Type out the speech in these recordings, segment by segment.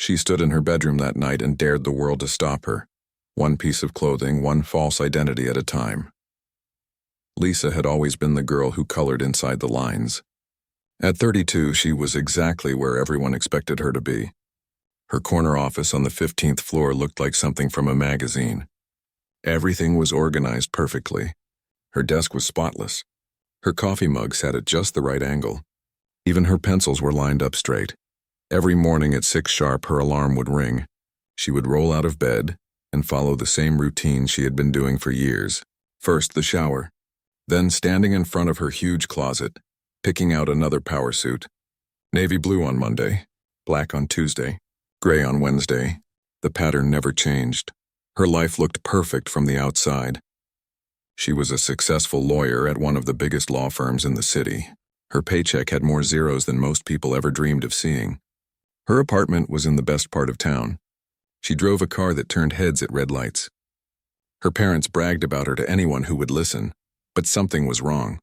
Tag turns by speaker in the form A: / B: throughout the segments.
A: She stood in her bedroom that night and dared the world to stop her. One piece of clothing, one false identity at a time. Lisa had always been the girl who colored inside the lines. At 32, she was exactly where everyone expected her to be. Her corner office on the 15th floor looked like something from a magazine. Everything was organized perfectly. Her desk was spotless. Her coffee mug sat at just the right angle. Even her pencils were lined up straight. Every morning at 6 sharp, her alarm would ring. She would roll out of bed and follow the same routine she had been doing for years. First, the shower. Then, standing in front of her huge closet, picking out another power suit. Navy blue on Monday, black on Tuesday, gray on Wednesday. The pattern never changed. Her life looked perfect from the outside. She was a successful lawyer at one of the biggest law firms in the city. Her paycheck had more zeros than most people ever dreamed of seeing. Her apartment was in the best part of town. She drove a car that turned heads at red lights. Her parents bragged about her to anyone who would listen, but something was wrong.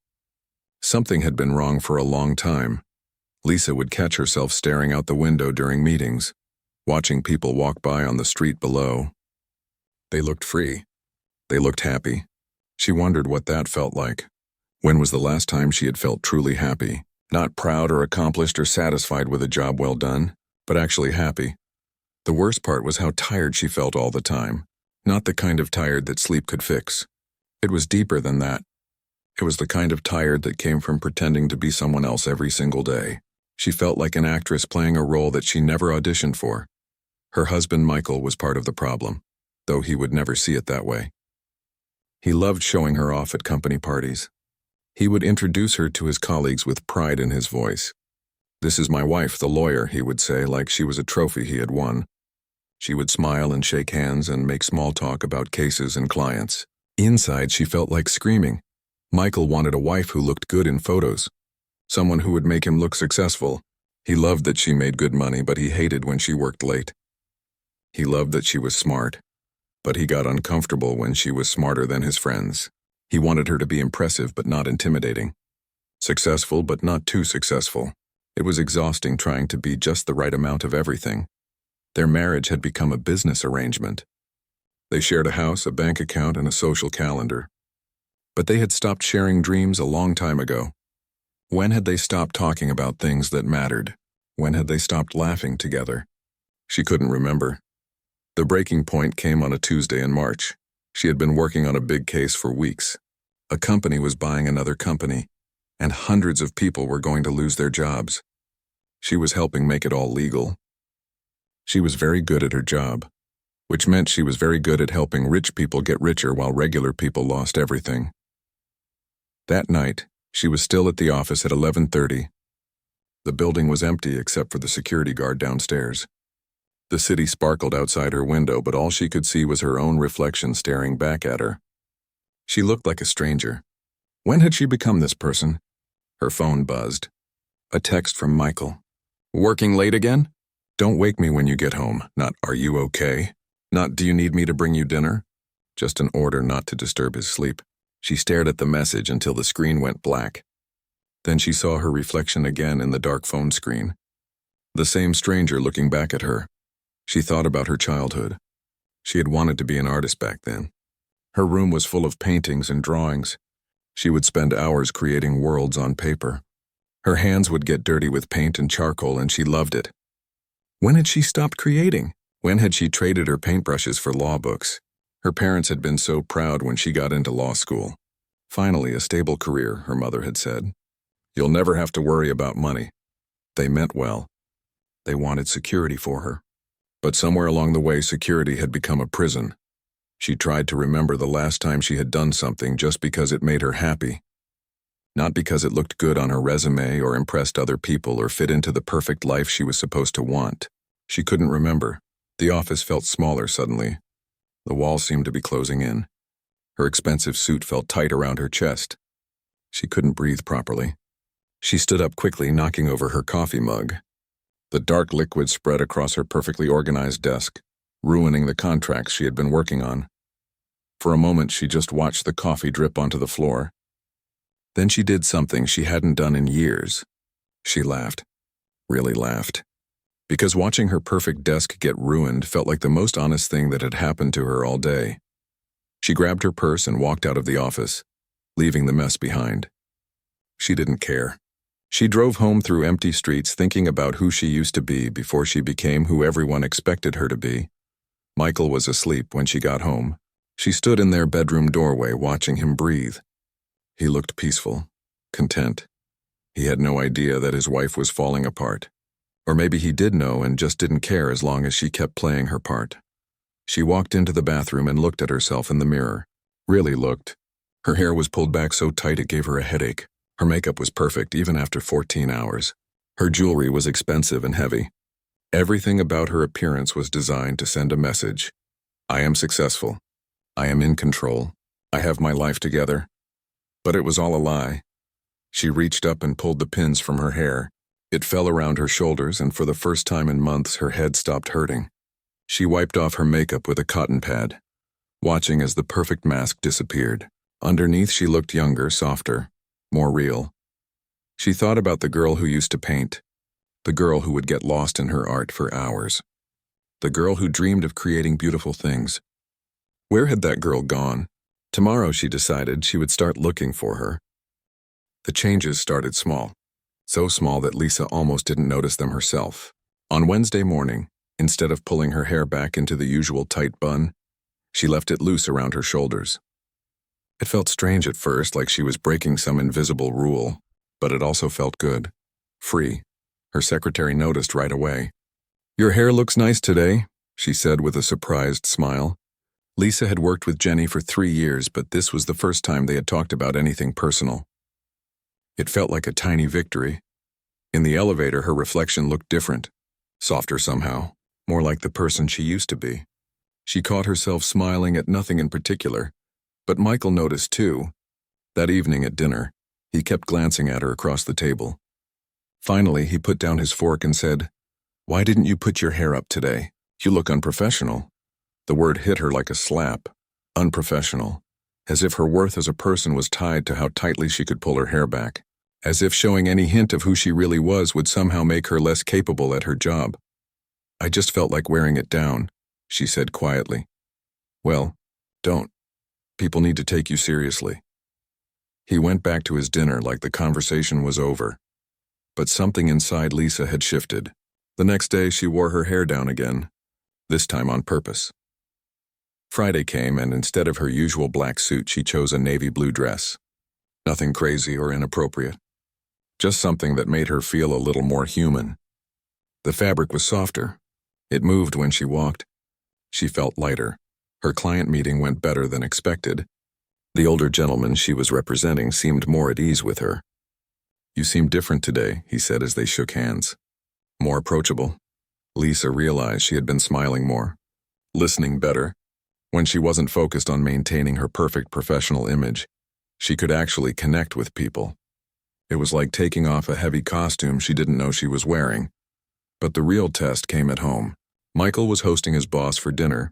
A: Something had been wrong for a long time. Lisa would catch herself staring out the window during meetings, watching people walk by on the street below. They looked free. They looked happy. She wondered what that felt like. When was the last time she had felt truly happy? Not proud or accomplished or satisfied with a job well done, but actually happy. The worst part was how tired she felt all the time. Not the kind of tired that sleep could fix. It was deeper than that. It was the kind of tired that came from pretending to be someone else every single day. She felt like an actress playing a role that she never auditioned for. Her husband Michael was part of the problem, though he would never see it that way. He loved showing her off at company parties. He would introduce her to his colleagues with pride in his voice. "This is my wife, the lawyer," he would say, like she was a trophy he had won. She would smile and shake hands and make small talk about cases and clients. Inside, she felt like screaming. Michael wanted a wife who looked good in photos, someone who would make him look successful. He loved that she made good money, but he hated when she worked late. He loved that she was smart, but he got uncomfortable when she was smarter than his friends. He wanted her to be impressive but not intimidating. Successful but not too successful. It was exhausting trying to be just the right amount of everything. Their marriage had become a business arrangement. They shared a house, a bank account, and a social calendar. But they had stopped sharing dreams a long time ago. When had they stopped talking about things that mattered? When had they stopped laughing together? She couldn't remember. The breaking point came on a Tuesday in March. She had been working on a big case for weeks. A company was buying another company, and hundreds of people were going to lose their jobs. She was helping make it all legal. She was very good at her job, which meant she was very good at helping rich people get richer while regular people lost everything. That night, she was still at the office at 11:30. The building was empty except for the security guard downstairs. The city sparkled outside her window, but all she could see was her own reflection staring back at her. She looked like a stranger. When had she become this person? Her phone buzzed. A text from Michael. "Working late again? Don't wake me when you get home. Not, 'Are you okay?' Not, 'Do you need me to bring you dinner?' Just an order not to disturb his sleep." She stared at the message until the screen went black. Then she saw her reflection again in the dark phone screen. The same stranger looking back at her. She thought about her childhood. She had wanted to be an artist back then. Her room was full of paintings and drawings. She would spend hours creating worlds on paper. Her hands would get dirty with paint and charcoal, and she loved it. When had she stopped creating? When had she traded her paintbrushes for law books? Her parents had been so proud when she got into law school. Finally, a stable career, her mother had said. "You'll never have to worry about money." They meant well. They wanted security for her. But somewhere along the way, security had become a prison. She tried to remember the last time she had done something just because it made her happy. Not because it looked good on her resume or impressed other people or fit into the perfect life she was supposed to want. She couldn't remember. The office felt smaller suddenly. The walls seemed to be closing in. Her expensive suit felt tight around her chest. She couldn't breathe properly. She stood up quickly, knocking over her coffee mug. The dark liquid spread across her perfectly organized desk, ruining the contracts she had been working on. For a moment, she just watched the coffee drip onto the floor. Then she did something she hadn't done in years. She laughed. Really laughed. because watching her perfect desk get ruined felt like the most honest thing that had happened to her all day. She grabbed her purse and walked out of the office, leaving the mess behind. She didn't care. She drove home through empty streets thinking about who she used to be before she became who everyone expected her to be. Michael was asleep when she got home. She stood in their bedroom doorway watching him breathe. He looked peaceful, content. He had no idea that his wife was falling apart. Or maybe he did know and just didn't care as long as she kept playing her part. She walked into the bathroom and looked at herself in the mirror. Really looked. Her hair was pulled back so tight it gave her a headache. Her makeup was perfect even after 14 hours. Her jewelry was expensive and heavy. Everything about her appearance was designed to send a message. I am successful. I am in control. I have my life together. But it was all a lie. She reached up and pulled the pins from her hair. It fell around her shoulders, and for the first time in months her head stopped hurting. She wiped off her makeup with a cotton pad, watching as the perfect mask disappeared. Underneath she looked younger, softer, more real. She thought about the girl who used to paint, the girl who would get lost in her art for hours, the girl who dreamed of creating beautiful things. Where had that girl gone? Tomorrow, she decided, she would start looking for her. The changes started small, so small that Lisa almost didn't notice them herself. On Wednesday morning, instead of pulling her hair back into the usual tight bun, she left it loose around her shoulders. It felt strange at first, like she was breaking some invisible rule, but it also felt good, free. Her secretary noticed right away. "Your hair looks nice today," she said with a surprised smile. Lisa had worked with Jenny for 3 years, but this was the first time they had talked about anything personal. It felt like a tiny victory. In the elevator, her reflection looked different, softer somehow, more like the person she used to be. She caught herself smiling at nothing in particular, but Michael noticed too. That evening at dinner, he kept glancing at her across the table. Finally, he put down his fork and said, "Why didn't you put your hair up today? You look unprofessional." The word hit her like a slap. Unprofessional. As if her worth as a person was tied to how tightly she could pull her hair back. As if showing any hint of who she really was would somehow make her less capable at her job. "I just felt like wearing it down," she said quietly. "Well, don't. People need to take you seriously." He went back to his dinner like the conversation was over. But something inside Lisa had shifted. The next day she wore her hair down again, this time on purpose. Friday came, and instead of her usual black suit, she chose a navy blue dress. Nothing crazy or inappropriate. Just something that made her feel a little more human. The fabric was softer. It moved when she walked. She felt lighter. Her client meeting went better than expected. The older gentleman she was representing seemed more at ease with her. "You seem different today," he said as they shook hands. More approachable. Lisa realized she had been smiling more, listening better. When she wasn't focused on maintaining her perfect professional image, she could actually connect with people. It was like taking off a heavy costume she didn't know she was wearing. But the real test came at home. Michael was hosting his boss for dinner,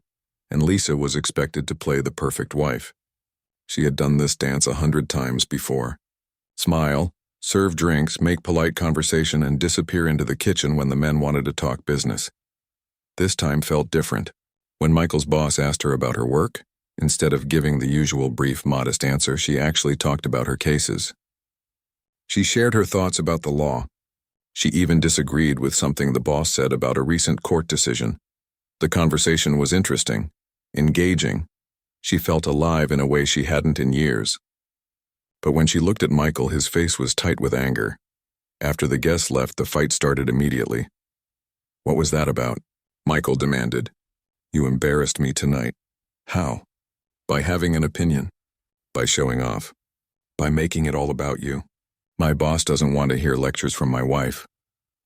A: and Lisa was expected to play the perfect wife. She had done this dance 100 times before. Smile, serve drinks, make polite conversation, and disappear into the kitchen when the men wanted to talk business. This time felt different. When Michael's boss asked her about her work, instead of giving the usual brief, modest answer, she actually talked about her cases. She shared her thoughts about the law. She even disagreed with something the boss said about a recent court decision. The conversation was interesting, engaging. She felt alive in a way she hadn't in years. But when she looked at Michael, his face was tight with anger. After the guests left, the fight started immediately. "What was that about?" Michael demanded. "You embarrassed me tonight." "How?" "By having an opinion. By showing off. By making it all about you. My boss doesn't want to hear lectures from my wife."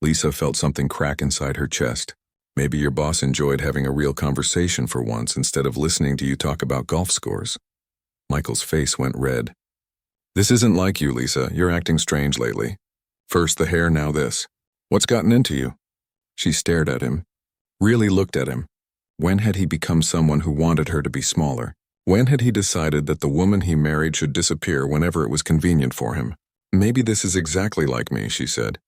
A: Lisa felt something crack inside her chest. Maybe your boss enjoyed having a real conversation for once instead of listening to you talk about golf scores. Michael's face went red. "This isn't like you, Lisa. You're acting strange lately. First the hair, now this. What's gotten into you?" She stared at him. Really looked at him. When had he become someone who wanted her to be smaller? When had he decided that the woman he married should disappear whenever it was convenient for him? "Maybe this is exactly like me," she said.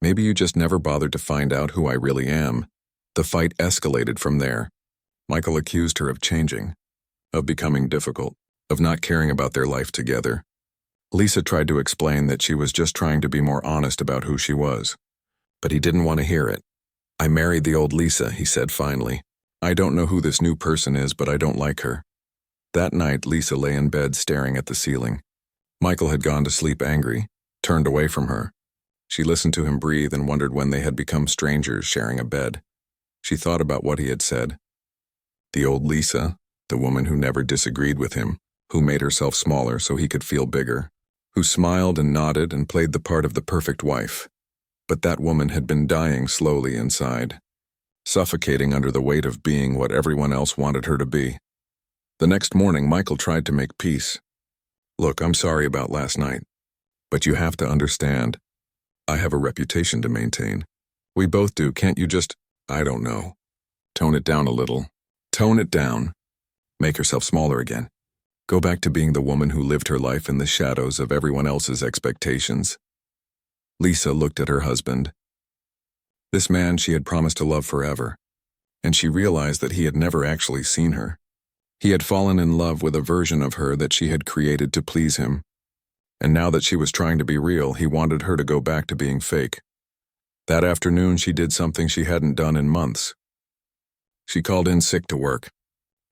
A: Maybe you just never bothered to find out who I really am." The fight escalated from there. Michael accused her of changing, of becoming difficult, of not caring about their life together. Lisa tried to explain that she was just trying to be more honest about who she was. But he didn't want to hear it. "I married the old Lisa," he said finally. "I don't know who this new person is, but I don't like her." That night, Lisa lay in bed staring at the ceiling. Michael had gone to sleep angry, turned away from her. She listened to him breathe and wondered when they had become strangers sharing a bed. She thought about what he had said. The old Lisa, the woman who never disagreed with him, who made herself smaller so he could feel bigger, who smiled and nodded and played the part of the perfect wife. But that woman had been dying slowly inside, suffocating under the weight of being what everyone else wanted her to be. The next morning, Michael tried to make peace. "Look, I'm sorry about last night, but you have to understand, I have a reputation to maintain. We both do, can't you just, I don't know, tone it down a little. Tone it down. Make yourself smaller again. Go back to being the woman who lived her life in the shadows of everyone else's expectations." Lisa looked at her husband. This man she had promised to love forever, and she realized that he had never actually seen her. He had fallen in love with a version of her that she had created to please him, and now that she was trying to be real, he wanted her to go back to being fake. That afternoon, she did something she hadn't done in months. She called in sick to work.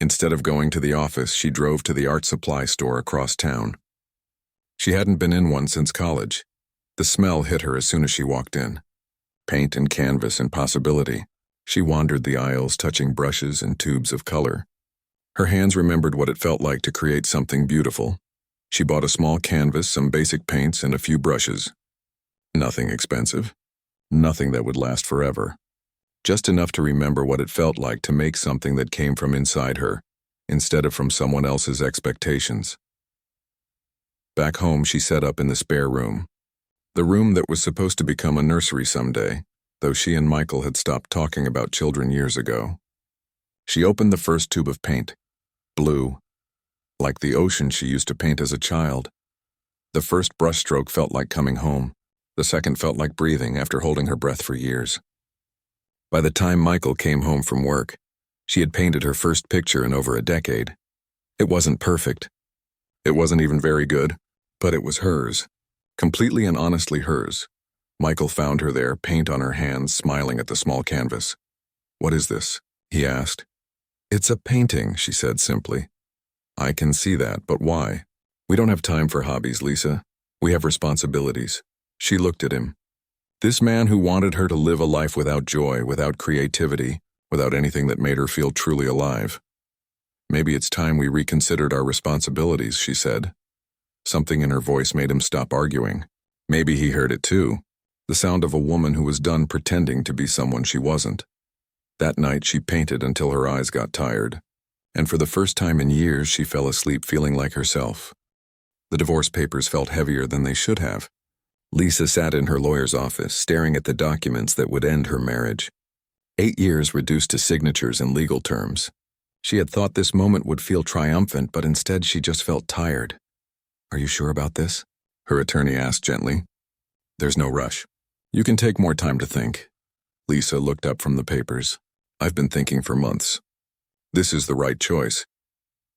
A: Instead of going to the office, she drove to the art supply store across town. She hadn't been in one since college. The smell hit her as soon as she walked in. Paint and canvas and possibility. She wandered the aisles, touching brushes and tubes of color. Her hands remembered what it felt like to create something beautiful. She bought a small canvas, some basic paints, and a few brushes. Nothing expensive. Nothing that would last forever. Just enough to remember what it felt like to make something that came from inside her, instead of from someone else's expectations. Back home, she set up in the spare room. The room that was supposed to become a nursery someday, though she and Michael had stopped talking about children years ago. She opened the first tube of paint. Blue, like the ocean she used to paint as a child. The first brushstroke felt like coming home. The second felt like breathing after holding her breath for years. By the time Michael came home from work, she had painted her first picture in over a decade. It wasn't perfect. It wasn't even very good, but it was hers. Completely and honestly hers. Michael found her there, paint on her hands, smiling at the small canvas. "What is this?" he asked. "It's a painting," she said simply. "I can see that, but why?" "We don't have time for hobbies, Lisa. We have responsibilities." She looked at him. This man who wanted her to live a life without joy, without creativity, without anything that made her feel truly alive. "Maybe it's time we reconsidered our responsibilities," she said. Something in her voice made him stop arguing. Maybe he heard it too, the sound of a woman who was done pretending to be someone she wasn't. That night she painted until her eyes got tired, and for the first time in years she fell asleep feeling like herself. The divorce papers felt heavier than they should have. Lisa sat in her lawyer's office, staring at the documents that would end her marriage. 8 years reduced to signatures and legal terms. She had thought this moment would feel triumphant, but instead she just felt tired. "Are you sure about this?" her attorney asked gently. "There's no rush. You can take more time to think." Lisa looked up from the papers. "I've been thinking for months. This is the right choice."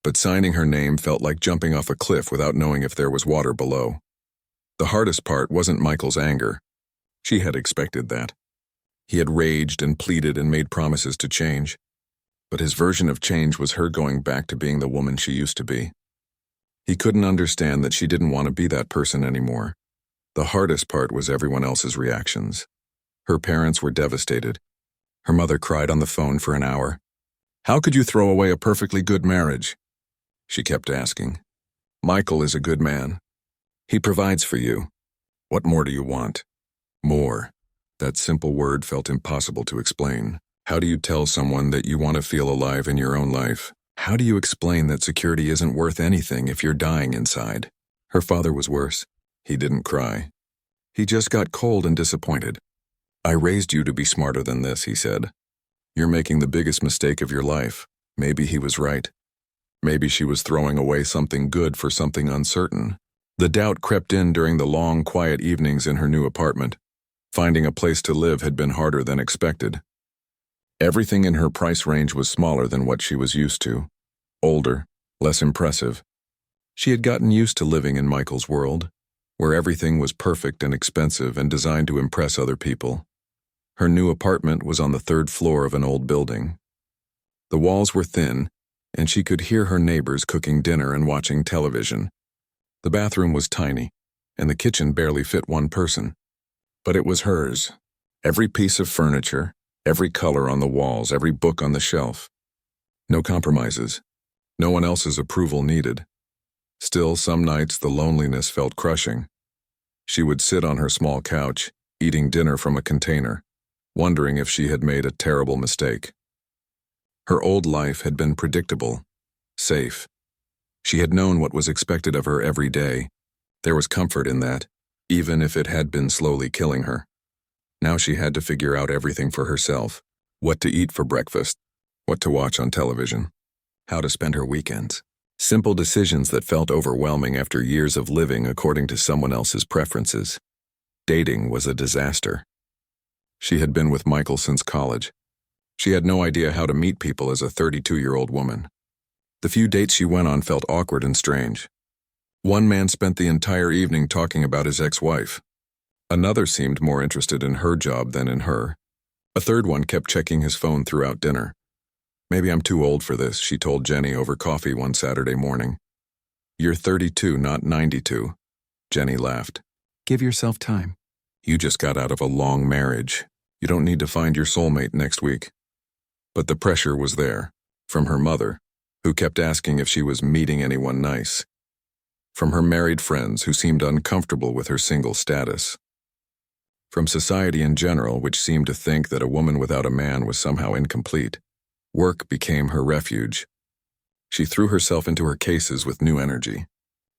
A: But signing her name felt like jumping off a cliff without knowing if there was water below. The hardest part wasn't Michael's anger. She had expected that. He had raged and pleaded and made promises to change. But his version of change was her going back to being the woman she used to be. He couldn't understand that she didn't want to be that person anymore. The hardest part was everyone else's reactions. Her parents were devastated. Her mother cried on the phone for an hour. "How could you throw away a perfectly good marriage?" She kept asking. "Michael is a good man. He provides for you. What more do you want?" More. That simple word felt impossible to explain. How do you tell someone that you want to feel alive in your own life? How do you explain that security isn't worth anything if you're dying inside? Her father was worse. He didn't cry. He just got cold and disappointed. "I raised you to be smarter than this," he said. "You're making the biggest mistake of your life." Maybe he was right. Maybe she was throwing away something good for something uncertain. The doubt crept in during the long, quiet evenings in her new apartment. Finding a place to live had been harder than expected. Everything in her price range was smaller than what she was used to. Older, less impressive. She had gotten used to living in Michael's world, where everything was perfect and expensive and designed to impress other people. Her new apartment was on the 3rd floor of an old building. The walls were thin, and she could hear her neighbors cooking dinner and watching television. The bathroom was tiny, and the kitchen barely fit one person. But it was hers. Every piece of furniture, every color on the walls, every book on the shelf. No compromises. No one else's approval needed. Still, some nights the loneliness felt crushing. She would sit on her small couch, eating dinner from a container, wondering if she had made a terrible mistake. Her old life had been predictable, safe. She had known what was expected of her every day. There was comfort in that, even if it had been slowly killing her. Now she had to figure out everything for herself. What to eat for breakfast, what to watch on television, how to spend her weekends. Simple decisions that felt overwhelming after years of living according to someone else's preferences. Dating was a disaster. She had been with Michael since college. She had no idea how to meet people as a 32-year-old woman. The few dates she went on felt awkward and strange. One man spent the entire evening talking about his ex-wife. Another seemed more interested in her job than in her. A third one kept checking his phone throughout dinner. "Maybe I'm too old for this," she told Jenny over coffee one Saturday morning. "You're 32, not 92. Jenny laughed. "Give yourself time. You just got out of a long marriage. You don't need to find your soulmate next week." But the pressure was there, from her mother, who kept asking if she was meeting anyone nice. From her married friends who seemed uncomfortable with her single status. From society in general, which seemed to think that a woman without a man was somehow incomplete. Work became her refuge. She threw herself into her cases with new energy.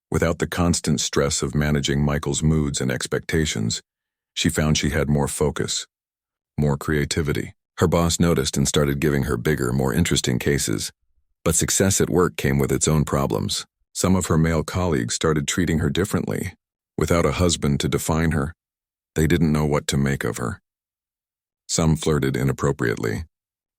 A: Without the constant stress of managing Michael's moods and expectations, she found she had more focus, more creativity. Her boss noticed and started giving her bigger, more interesting cases. But success at work came with its own problems. Some of her male colleagues started treating her differently. Without a husband to define her, they didn't know what to make of her. Some flirted inappropriately.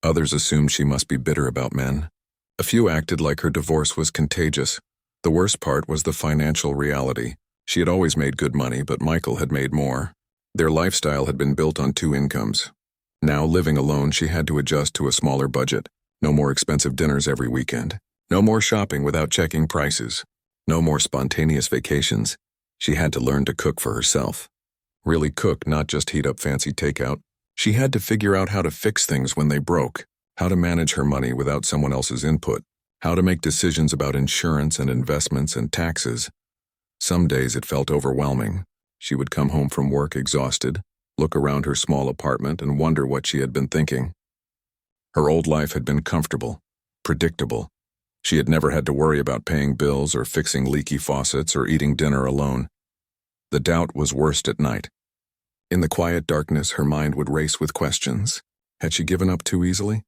A: Others assumed she must be bitter about men. A few acted like her divorce was contagious. The worst part was the financial reality. She had always made good money, but Michael had made more. Their lifestyle had been built on 2 incomes. Now, living alone, she had to adjust to a smaller budget. No more expensive dinners every weekend. No more shopping without checking prices. No more spontaneous vacations. She had to learn to cook for herself. Really cook, not just heat up fancy takeout. She had to figure out how to fix things when they broke, how to manage her money without someone else's input, how to make decisions about insurance and investments and taxes. Some days it felt overwhelming. She would come home from work exhausted, look around her small apartment and wonder what she had been thinking. Her old life had been comfortable, predictable. She had never had to worry about paying bills or fixing leaky faucets or eating dinner alone. The doubt was worst at night. In the quiet darkness, her mind would race with questions. Had she given up too easily?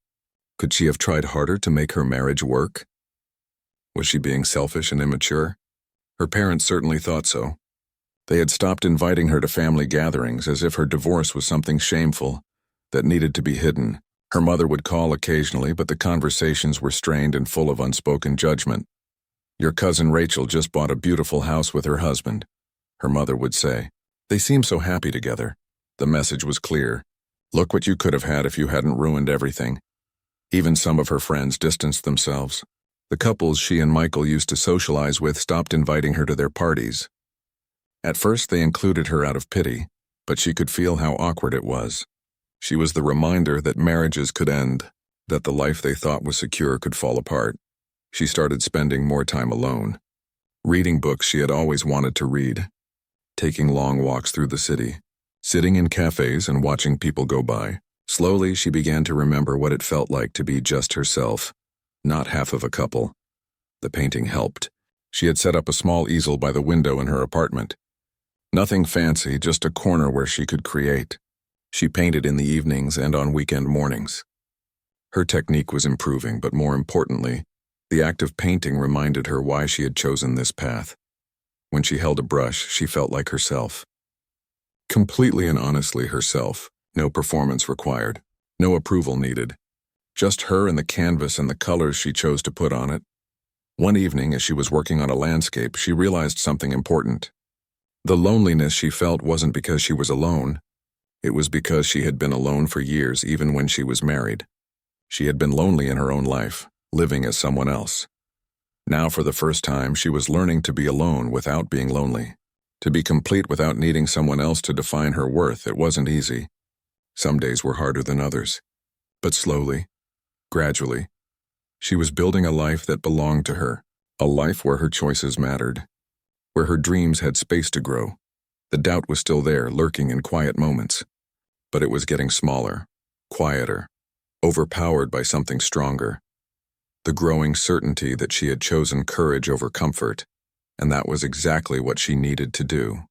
A: Could she have tried harder to make her marriage work? Was she being selfish and immature? Her parents certainly thought so. They had stopped inviting her to family gatherings as if her divorce was something shameful that needed to be hidden. Her mother would call occasionally, but the conversations were strained and full of unspoken judgment. "Your cousin Rachel just bought a beautiful house with her husband," her mother would say. "They seem so happy together." The message was clear. Look what you could have had if you hadn't ruined everything. Even some of her friends distanced themselves. The couples she and Michael used to socialize with stopped inviting her to their parties. At first they included her out of pity, but she could feel how awkward it was. She was the reminder that marriages could end, that the life they thought was secure could fall apart. She started spending more time alone, reading books she had always wanted to read, taking long walks through the city, sitting in cafes and watching people go by. Slowly, she began to remember what it felt like to be just herself, not half of a couple. The painting helped. She had set up a small easel by the window in her apartment. Nothing fancy, just a corner where she could create. She painted in the evenings and on weekend mornings. Her technique was improving, but more importantly, the act of painting reminded her why she had chosen this path. When she held a brush, she felt like herself. Completely and honestly herself, no performance required, no approval needed. Just her and the canvas and the colors she chose to put on it. One evening, as she was working on a landscape, she realized something important. The loneliness she felt wasn't because she was alone. It was because she had been alone for years, even when she was married. She had been lonely in her own life, living as someone else. Now, for the first time, she was learning to be alone without being lonely. To be complete without needing someone else to define her worth. It wasn't easy. Some days were harder than others. But slowly, gradually, she was building a life that belonged to her, a life where her choices mattered, where her dreams had space to grow. The doubt was still there, lurking in quiet moments, but it was getting smaller, quieter, overpowered by something stronger. The growing certainty that she had chosen courage over comfort, and that was exactly what she needed to do.